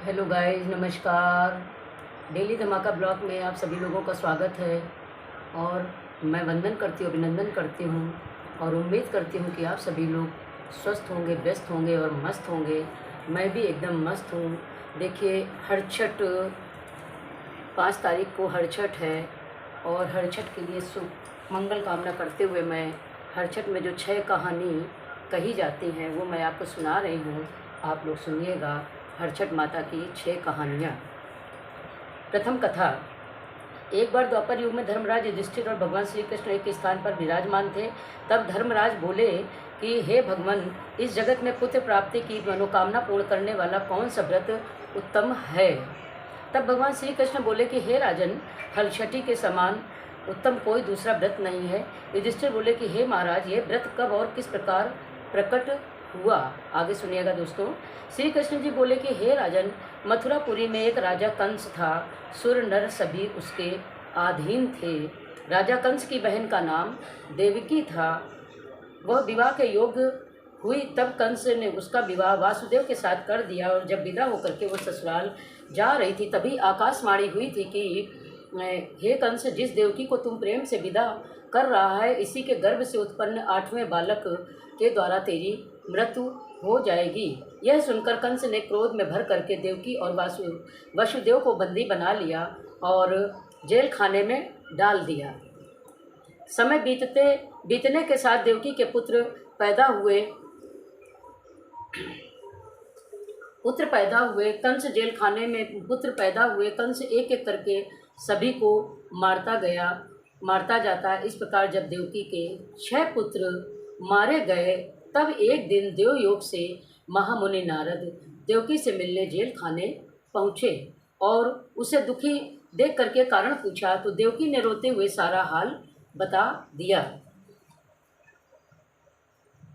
Hello guys, नमस्कार। Daily धमाका blog में आप सभी लोगों का स्वागत है। और मैं वंदन करती हूँ, अभिनंदन करती हूँ और उम्मीद करती हूँ कि आप सभी लोग स्वस्थ होंगे, व्यस्त होंगे और मस्त होंगे। मैं भी एकदम मस्त हूँ। देखिए, हरछठ 5 तारीख को हरछठ है और हरछठ के लिए शुभ मंगल कामना करते हुए मैं हरछठ में जो 6 कहानी कही जाती हैं वो मैं आपको सुना रही हूँ। आप लोग सुनिएगा हरछठ माता की 6 कहानियाँ। प्रथम कथा। एक बार द्वापर युग में धर्मराज युधिष्ठिर और भगवान श्री कृष्ण एक स्थान पर विराजमान थे। तब धर्मराज बोले कि हे भगवान, इस जगत में पुत्र प्राप्ति की मनोकामना पूर्ण करने वाला कौन सा व्रत उत्तम है। तब भगवान श्री कृष्ण बोले कि हे राजन, हलछठी के समान उत्तम कोई दूसरा व्रत नहीं है। युधिष्ठिर बोले कि हे महाराज, ये व्रत कब और किस प्रकार प्रकट हुआ। आगे सुनिएगा दोस्तों। श्री कृष्ण जी बोले कि हे राजन, मथुरापुरी में एक राजा कंस था। सुर नर सभी उसके अधीन थे। राजा कंस की बहन का नाम देवकी था। वह विवाह के योग्य हुई तब कंस ने उसका विवाह वासुदेव के साथ कर दिया। और जब विदा होकर के वो ससुराल जा रही थी तभी आकाशवाणी हुई थी कि हे कंस, जिस देवकी को तुम प्रेम से विदा कर रहा है, इसी के गर्भ से उत्पन्न 8वें बालक के द्वारा तेरी मृत्यु हो जाएगी। यह सुनकर कंस ने क्रोध में भर करके देवकी और वसुदेव को बंदी बना लिया और जेल खाने में डाल दिया। समय बीतने के साथ देवकी के पुत्र पैदा हुए। कंस जेल खाने में पुत्र पैदा हुए। कंस एक एक करके सभी को मारता जाता। इस प्रकार जब देवकी के 6 पुत्र मारे गए तब एक दिन देवयोग से महामुनि नारद देवकी से मिलने जेल खाने पहुँचे और उसे दुखी देख करके कारण पूछा तो देवकी ने रोते हुए सारा हाल बता दिया।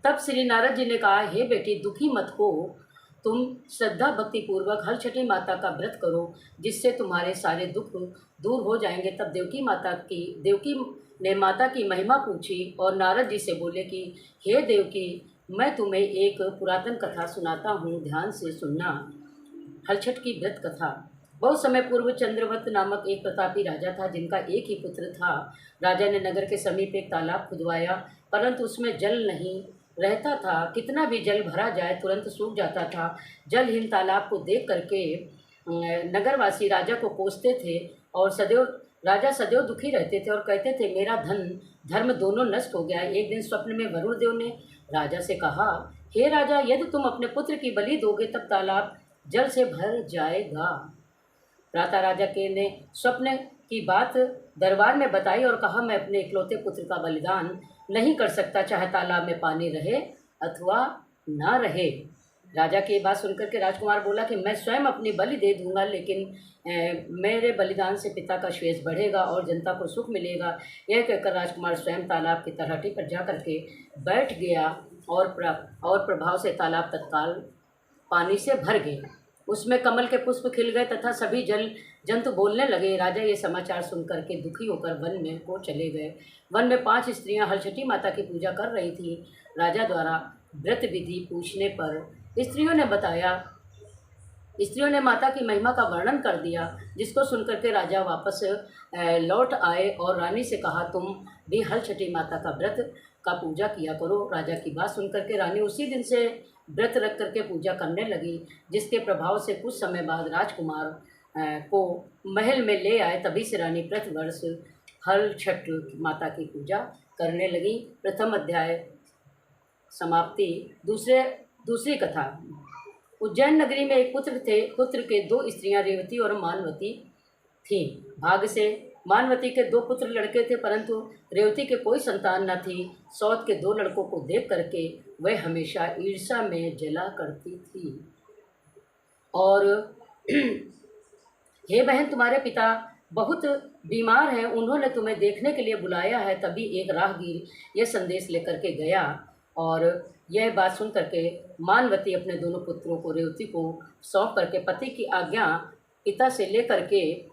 तब श्री नारद जी ने कहा, हे बेटी, दुखी मत हो। तुम श्रद्धा भक्ति पूर्वक हरछठी माता का व्रत करो, जिससे तुम्हारे सारे दुख दूर हो जाएंगे। तब देवकी ने माता की महिमा पूछी और नारद जी से बोले कि हे देवकी, मैं तुम्हें एक पुरातन कथा सुनाता हूँ, ध्यान से सुनना। हरछठ की व्रत कथा। बहुत समय पूर्व चंद्रवत नामक एक प्रतापी राजा था, जिनका एक ही पुत्र था। राजा ने नगर के समीप एक तालाब खुदवाया, परंतु उसमें जल नहीं रहता था। कितना भी जल भरा जाए तुरंत सूख जाता था। जलहीन तालाब को देख करके नगरवासी राजा को कोसते थे और राजा सदैव दुखी रहते थे और कहते थे, मेरा धन धर्म दोनों नष्ट हो गया। एक दिन स्वप्न में वरुण देव ने राजा से कहा, हे राजा, यदि तुम अपने पुत्र की बलि दोगे तब तालाब जल से भर जाएगा। प्रातः राजा के ने स्वप्न की बात दरबार में बताई और कहा, मैं अपने इकलौते पुत्र का बलिदान नहीं कर सकता, चाहे तालाब में पानी रहे अथवा ना रहे। राजा की बात सुनकर के राजकुमार बोला कि मैं स्वयं अपनी बलि दे दूंगा, लेकिन मेरे बलिदान से पिता का श्रेयस बढ़ेगा और जनता को सुख मिलेगा। यह कहकर राजकुमार स्वयं तालाब की तलहटी पर जा करके बैठ गया और प्रभाव से तालाब तत्काल पानी से भर गया। उसमें कमल के पुष्प खिल गए तथा सभी जल जंतु बोलने लगे। राजा ये समाचार सुनकर के दुखी होकर वन में को चले गए। वन में 5 स्त्रियां हरछठी माता की पूजा कर रही थी। राजा द्वारा व्रत विधि पूछने पर स्त्रियों ने माता की महिमा का वर्णन कर दिया, जिसको सुनकर के राजा वापस लौट आए और रानी से कहा, तुम भी हरछठी माता का व्रत का पूजा किया करो। राजा की बात सुनकर के रानी उसी दिन से व्रत रख करके पूजा करने लगी, जिसके प्रभाव से कुछ समय बाद राजकुमार को महल में ले आए। तभी से रानी प्रतिवर्ष हरछठ माता की पूजा करने लगी। प्रथम अध्याय समाप्ति। दूसरी कथा। उज्जैन नगरी में एक पुत्र थे। पुत्र के 2 स्त्रियां रेवती और मानवती थीं। भाग्य से मानवती के 2 पुत्र लड़के थे, परंतु रेवती के कोई संतान न थी। सौत के 2 लड़कों को देख करके वह हमेशा ईर्ष्या में जला करती थी और हे बहन, तुम्हारे पिता बहुत बीमार हैं, उन्होंने तुम्हें देखने के लिए बुलाया है। तभी एक राहगीर यह संदेश लेकर के गया और यह बात सुन करके मानवती अपने दोनों पुत्रों को रेवती को सौंप करके पति की आज्ञा पिता से लेकर के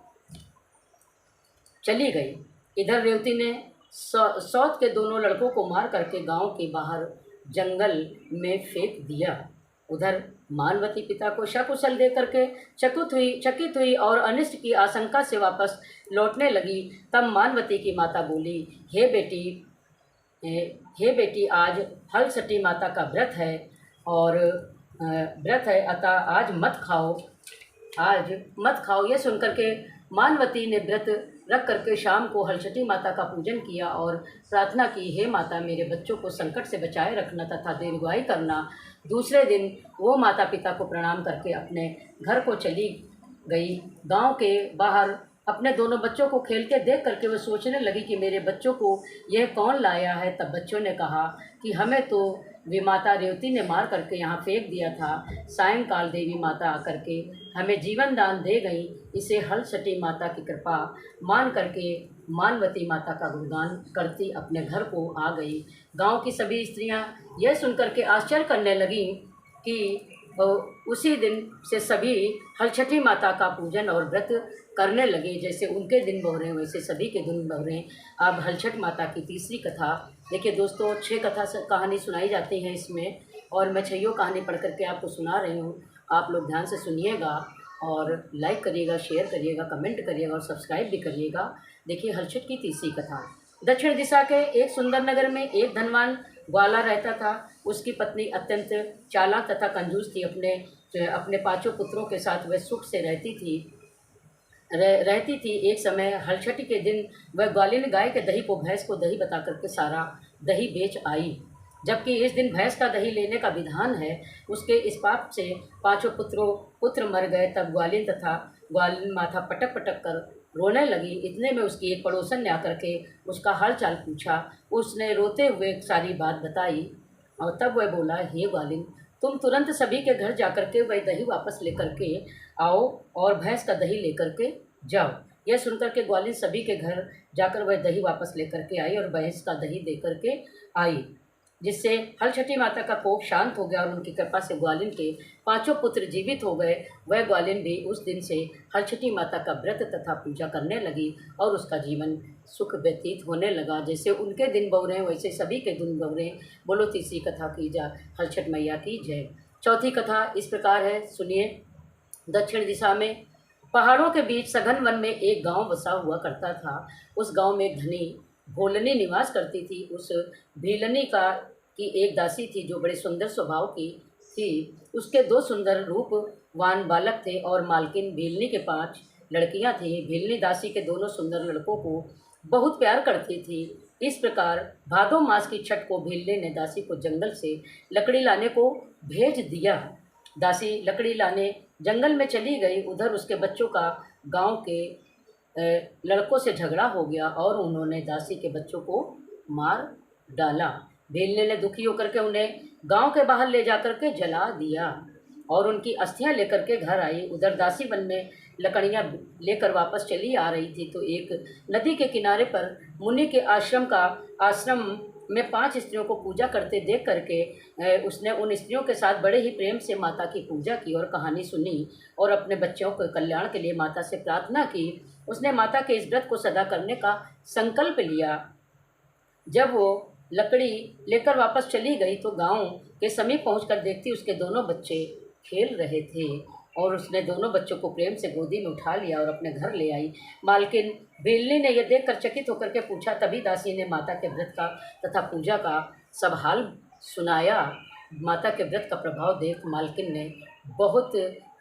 चली गई। इधर रेवती ने सौत के दोनों लड़कों को मार करके गांव के बाहर जंगल में फेंक दिया। उधर मानवती पिता को सकुशल देख करके चकित हुई और अनिष्ट की आशंका से वापस लौटने लगी। तब मानवती की माता बोली, हे बेटी, हे बेटी, आज हलसठी माता का व्रत है और अतः आज मत खाओ। यह सुनकर के मानवती ने व्रत रख करके शाम को हलसठी माता का पूजन किया और प्रार्थना की, हे माता, मेरे बच्चों को संकट से बचाए रखना तथा दीर्घायु करना। दूसरे दिन वो माता पिता को प्रणाम करके अपने घर को चली गई। गांव के बाहर अपने दोनों बच्चों को खेलते देख करके वो सोचने लगी कि मेरे बच्चों को यह कौन लाया है। तब बच्चों ने कहा कि हमें तो विमाता रेवती ने मार करके यहाँ फेंक दिया था। सायंकाल देवी माता आकर के हमें जीवन दान दे गई। इसे हलसठी माता की कृपा मान करके मानवती माता का गुणगान करती अपने घर को आ गई। गांव की सभी स्त्रियां यह सुनकर के आश्चर्य करने लगीं कि उसी दिन से सभी हलसठी माता का पूजन और व्रत करने लगे। जैसे उनके दिन बहुरे वैसे सभी के दिन बहुरे। अब हलसठ माता की तीसरी कथा देखिए दोस्तों, 6 कहानी सुनाई जाती हैं इसमें और मैं 6 कहानी पढ़ करके आपको सुना रही हूँ। आप लोग ध्यान से सुनिएगा और लाइक करिएगा, शेयर करिएगा, कमेंट करिएगा और सब्सक्राइब भी करिएगा। देखिए हलसठ की तीसरी कथा। दक्षिण दिशा के एक सुंदर नगर में एक धनवान ग्वाला रहता था। उसकी पत्नी अत्यंत चालाक तथा कंजूस थी। अपने 5 पुत्रों के साथ वह सुख से रहती थी। एक समय हलसठी के दिन वह ग्वालिन गाय के दही को भैंस को दही बता करके सारा दही बेच आई। जबकि इस दिन भैंस का दही लेने का विधान है। उसके इस पाप से 5 पुत्र मर गए। तब ग्वालिन माथा पटक पटक कर रोने लगी। इतने में उसकी एक पड़ोसन ने आकर के उसका हाल चाल पूछा। उसने रोते हुए सारी बात बताई और तब वह बोला, हे ग्वालिन, तुम तुरंत सभी के घर जाकर के वह दही वापस लेकर के आओ और भैंस का दही लेकर के जाओ। यह सुनकर के ग्वालिन सभी के घर जाकर वह दही वापस लेकर के आई और भैंस का दही देकर के आई, जिससे हलसठी माता का कोप शांत हो गया और उनकी कृपा से ग्वालिन के 5 पुत्र जीवित हो गए। वह ग्वालिन भी उस दिन से हलसठी माता का व्रत तथा पूजा करने लगी और उसका जीवन सुख व्यतीत होने लगा। जैसे उनके दिन बहुरे वैसे सभी के दिन बहुरे। बोलो तीसरी कथा की जा हलसठ मैया की जय। चौथी कथा इस प्रकार है, सुनिए। दक्षिण दिशा में पहाड़ों के बीच सघन वन में एक गांव बसा हुआ करता था। उस गांव में एक धनी भोलनी निवास करती थी। उस भीलनी की एक दासी थी जो बड़े सुंदर स्वभाव की थी। उसके 2 सुंदर रूपवान बालक थे और मालकिन भीलनी के 5 लड़कियां थीं। भीलनी दासी के दोनों सुंदर लड़कों को बहुत प्यार करती थी। इस प्रकार भादो मास की छठ को भीलनी ने दासी को जंगल से लकड़ी लाने को भेज दिया। दासी लकड़ी लाने जंगल में चली गई। उधर उसके बच्चों का गांव के लड़कों से झगड़ा हो गया और उन्होंने दासी के बच्चों को मार डाला। भीलनी ने दुखी होकर के उन्हें गांव के बाहर ले जाकर के जला दिया और उनकी अस्थियां लेकर के घर आई। उधर दासी वन में लकड़ियां लेकर वापस चली आ रही थी तो एक नदी के किनारे पर मुनि के आश्रम में 5 स्त्रियों को पूजा करते देख करके उसने उन स्त्रियों के साथ बड़े ही प्रेम से माता की पूजा की और कहानी सुनी और अपने बच्चों के कल्याण के लिए माता से प्रार्थना की। उसने माता के इस व्रत को सदा करने का संकल्प लिया। जब वो लकड़ी लेकर वापस चली गई तो गांव के समीप पहुंचकर देखती उसके दोनों बच्चे खेल रहे थे और उसने दोनों बच्चों को प्रेम से गोदी में उठा लिया और अपने घर ले आई। मालकिन भीलनी ने यह देखकर चकित होकर के पूछा। तभी दासी ने माता के व्रत का तथा पूजा का सब हाल सुनाया। माता के व्रत का प्रभाव देख मालकिन ने बहुत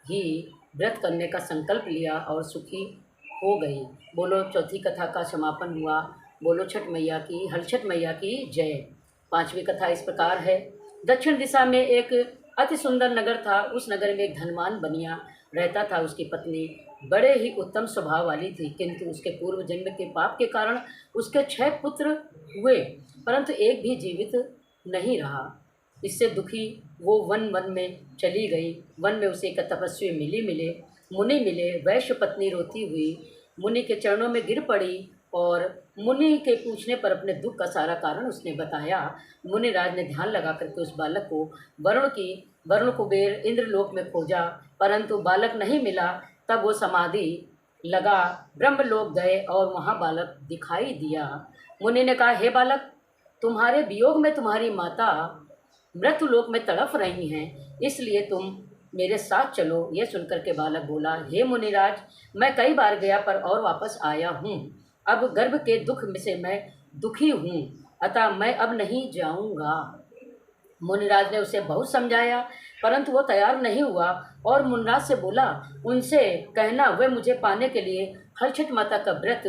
ही व्रत करने का संकल्प लिया और सुखी हो गई। बोलो चौथी कथा का समापन हुआ। बोलो छठ मैया की, हलसठ मैया की जय। 5वीं कथा इस प्रकार है। दक्षिण दिशा में एक अति सुंदर नगर था। उस नगर में एक धनवान बनिया रहता था। उसकी पत्नी बड़े ही उत्तम स्वभाव वाली थी, किंतु उसके पूर्व जन्म के पाप के कारण उसके 6 पुत्र हुए परंतु एक भी जीवित नहीं रहा। इससे दुखी वो वन में चली गई। वन में उसे एक तपस्वी मुनि मिले। वैश्य पत्नी रोती हुई मुनि के चरणों में गिर पड़ी और मुनि के पूछने पर अपने दुख का सारा कारण उसने बताया। मुनिराज ने ध्यान लगा करके उस बालक को वरुण कुबेर इंद्रलोक में खोजा परंतु बालक नहीं मिला। तब वो समाधि लगा ब्रह्मलोक गए और वहाँ बालक दिखाई दिया। मुनि ने कहा, हे बालक, तुम्हारे वियोग में तुम्हारी माता मृत्युलोक में तड़प रही हैं, इसलिए तुम मेरे साथ चलो। यह सुनकर के बालक बोला, हे मुनिराज, मैं कई बार गया पर और वापस आया हूँ। अब गर्भ के दुख से मैं दुखी हूँ, अतः मैं अब नहीं जाऊँगा। मुनिराज ने उसे बहुत समझाया, परंतु वो तैयार नहीं हुआ और मुनिराज से बोला, उनसे कहना वे मुझे पाने के लिए हलछठ माता का व्रत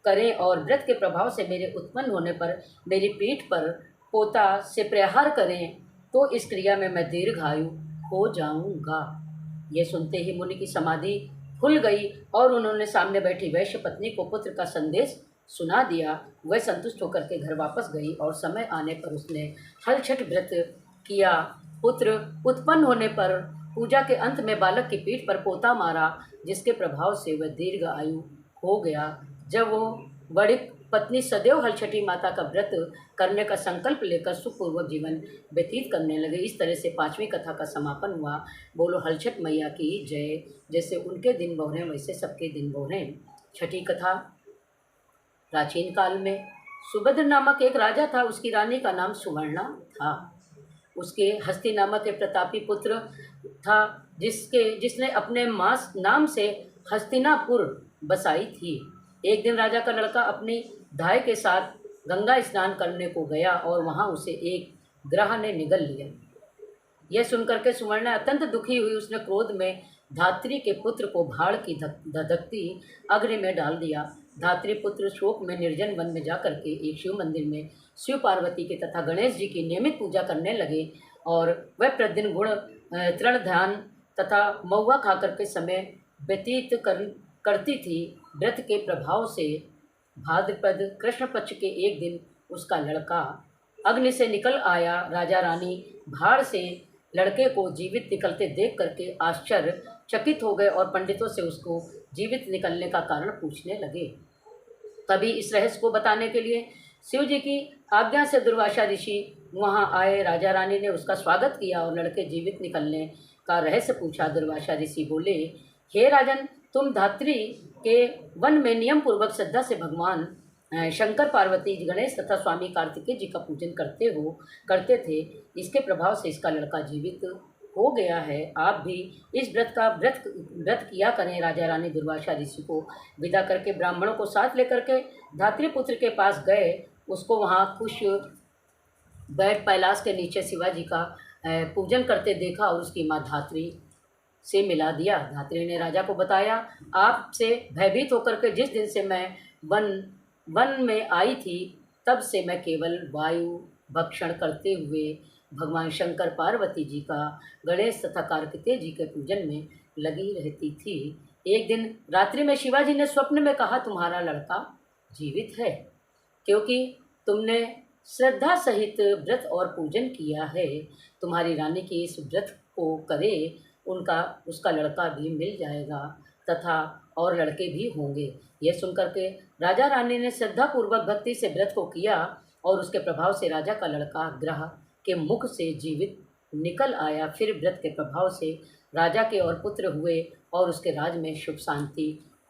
करें और व्रत के प्रभाव से मेरे उत्पन्न होने पर मेरी पीठ पर पोता से प्रहार करें, तो इस क्रिया में मैं दीर्घायु हो जाऊंगा। ये सुनते ही मुनि की समाधि खुल गई और उन्होंने सामने बैठी वैश्य पत्नी को पुत्र का संदेश सुना दिया। वह संतुष्ट होकर के घर वापस गई और समय आने पर उसने हलछठ व्रत किया। पुत्र उत्पन्न होने पर पूजा के अंत में बालक की पीठ पर पोता मारा, जिसके प्रभाव से वह दीर्घ आयु हो गया। जब वो बड़ी पत्नी सदैव हलछठी माता का व्रत करने का संकल्प लेकर सुखपूर्वक जीवन व्यतीत करने लगे। इस तरह से 5वीं कथा का समापन हुआ। बोलो हलछठ मैया की जय। जैसे उनके दिन बहुरें वैसे सबके दिन बहुरें। छठी कथा। प्राचीन काल में सुभद्र नामक एक राजा था। उसकी रानी का नाम सुवर्णा था। उसके हस्ती नामक एक प्रतापी पुत्र था, जिसने अपने मास नाम से हस्तिनापुर बसाई थी। एक दिन राजा का लड़का अपनी धाय के साथ गंगा स्नान करने को गया और वहाँ उसे एक ग्रह ने निगल लिया। यह सुनकर के सुवर्णा अत्यंत दुखी हुई। उसने क्रोध में धात्री के पुत्र को भाड़ की धधकती अग्नि में डाल दिया। धात्री पुत्र शोक में निर्जन वन में जाकर के एक शिव मंदिर में शिव पार्वती के तथा गणेश जी की नियमित पूजा करने लगे और वह प्रतिदिन गुण तृण ध्यान तथा महुआ खाकर के समय व्यतीत करती थी। व्रत के प्रभाव से भाद्रपद कृष्ण पक्ष के एक दिन उसका लड़का अग्नि से निकल आया। राजा रानी भाड़ से लड़के को जीवित निकलते देख करके आश्चर्यचकित हो गए और पंडितों से उसको जीवित निकलने का कारण पूछने लगे। तभी इस रहस्य को बताने के लिए शिव जी की आज्ञा से दुर्वासा ऋषि वहां आए। राजा रानी ने उसका स्वागत किया और लड़के जीवित निकलने का रहस्य पूछा। दुर्वासा ऋषि बोले, हे राजन, तुम धात्री के वन में नियम पूर्वक श्रद्धा से भगवान शंकर पार्वती गणेश तथा स्वामी कार्तिकेय जी का पूजन करते थे। इसके प्रभाव से इसका लड़का जीवित हो गया है। आप भी इस व्रत किया करें। राजा रानी दुर्वासा ऋषि को विदा करके ब्राह्मणों को साथ लेकर के धात्री पुत्र के पास गए। उसको वहाँ खुश बैठ कैलाश के नीचे शिवाजी का पूजन करते देखा और उसकी माँ धात्री से मिला दिया। धात्री ने राजा को बताया, आपसे भयभीत होकर के जिस दिन से मैं वन में आई थी, तब से मैं केवल वायु भक्षण करते हुए भगवान शंकर पार्वती जी का गणेश तथा कार्तिकेय जी के पूजन में लगी रहती थी। एक दिन रात्रि में शिवाजी ने स्वप्न में कहा, तुम्हारा लड़का जीवित है, क्योंकि तुमने श्रद्धा सहित व्रत और पूजन किया है। तुम्हारी रानी की इस व्रत को करे, उसका लड़का भी मिल जाएगा तथा और लड़के भी होंगे। यह सुनकर के राजा रानी ने श्रद्धापूर्वक भक्ति से व्रत को किया और उसके प्रभाव से राजा का लड़का ग्रह के मुख से जीवित निकल आया। फिर व्रत के प्रभाव से राजा के और पुत्र हुए और उसके राज्य में सुख शांति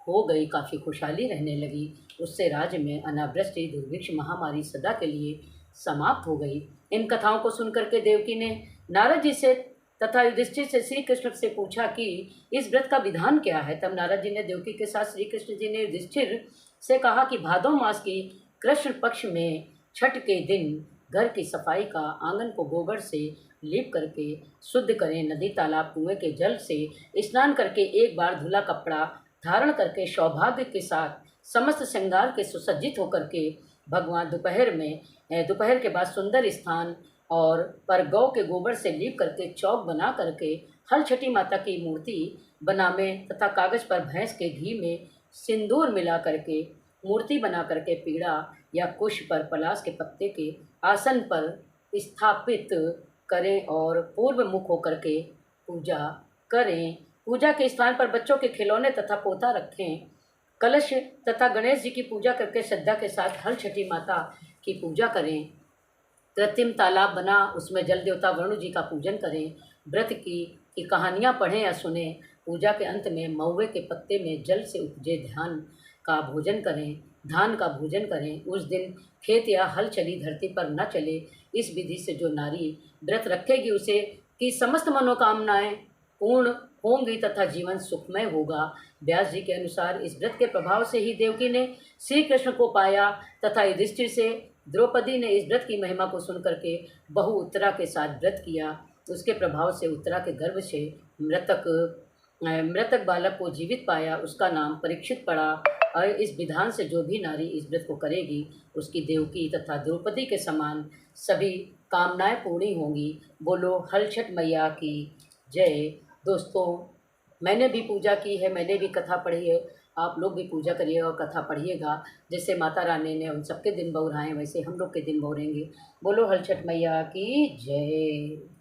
हो गई, काफ़ी खुशहाली रहने लगी। उससे राज्य में अनावृष्टि दुर्भिक्ष महामारी सदा के लिए समाप्त हो गई। इन कथाओं को सुनकर के देवकी ने नारद जी से तथा युधिष्ठिर से श्री कृष्ण से पूछा कि इस व्रत का विधान क्या है। तब नारद जी ने देवकी के साथ श्री कृष्ण जी ने युधिष्ठिर से कहा कि भादो मास की कृष्ण पक्ष में छठ के दिन घर की सफाई का, आंगन को गोबर से लीप करके शुद्ध करें, नदी तालाब कुएं के जल से स्नान करके एक बार धुला कपड़ा धारण करके सौभाग्य के साथ समस्त श्रृंगार के सुसज्जित होकर के भगवान दोपहर के बाद सुंदर स्थान और पर गौ के गोबर से लीप करके चौक बना करके हलछठी माता की मूर्ति बनावें तथा कागज़ पर भैंस के घी में सिंदूर मिला करके मूर्ति बना करके पीड़ा या कुश पर पलाश के पत्ते के आसन पर स्थापित करें और पूर्व मुख होकर के पूजा करें। पूजा के स्थान पर बच्चों के खिलौने तथा पोता रखें। कलश तथा गणेश जी की पूजा करके श्रद्धा के साथ हलछठी माता की पूजा करें। कृत्रिम तालाब बना, उसमें जल देवता वरुण जी का पूजन करें। व्रत की कहानियाँ पढ़ें या सुने। पूजा के अंत में महुए के पत्ते में जल से उपजे धान का भोजन करें। उस दिन खेत या हल चली धरती पर न चले। इस विधि से जो नारी व्रत रखेगी उसे की समस्त मनोकामनाएं पूर्ण होंगी तथा जीवन सुखमय होगा। व्यास जी के अनुसार इस व्रत के प्रभाव से ही देवकी ने श्री कृष्ण को पाया तथा युधिष्ठिर से द्रौपदी ने इस व्रत की महिमा को सुनकर के बहु उत्तरा के साथ व्रत किया। उसके प्रभाव से उत्तरा के गर्भ से मृतक बालक को जीवित पाया, उसका नाम परीक्षित पड़ा। और इस विधान से जो भी नारी इस व्रत को करेगी उसकी देवकी तथा द्रौपदी के समान सभी कामनाएं पूरी होंगी। बोलो हल छठ मैया की जय। दोस्तों, मैंने भी पूजा की है, मैंने भी कथा पढ़ी है, आप लोग भी पूजा करिए और कथा पढ़िएगा। जैसे माता रानी ने उन सबके दिन बहुराए वैसे हम लोग के दिन बहुरेंगे। बोलो हल छठ मैया की जय।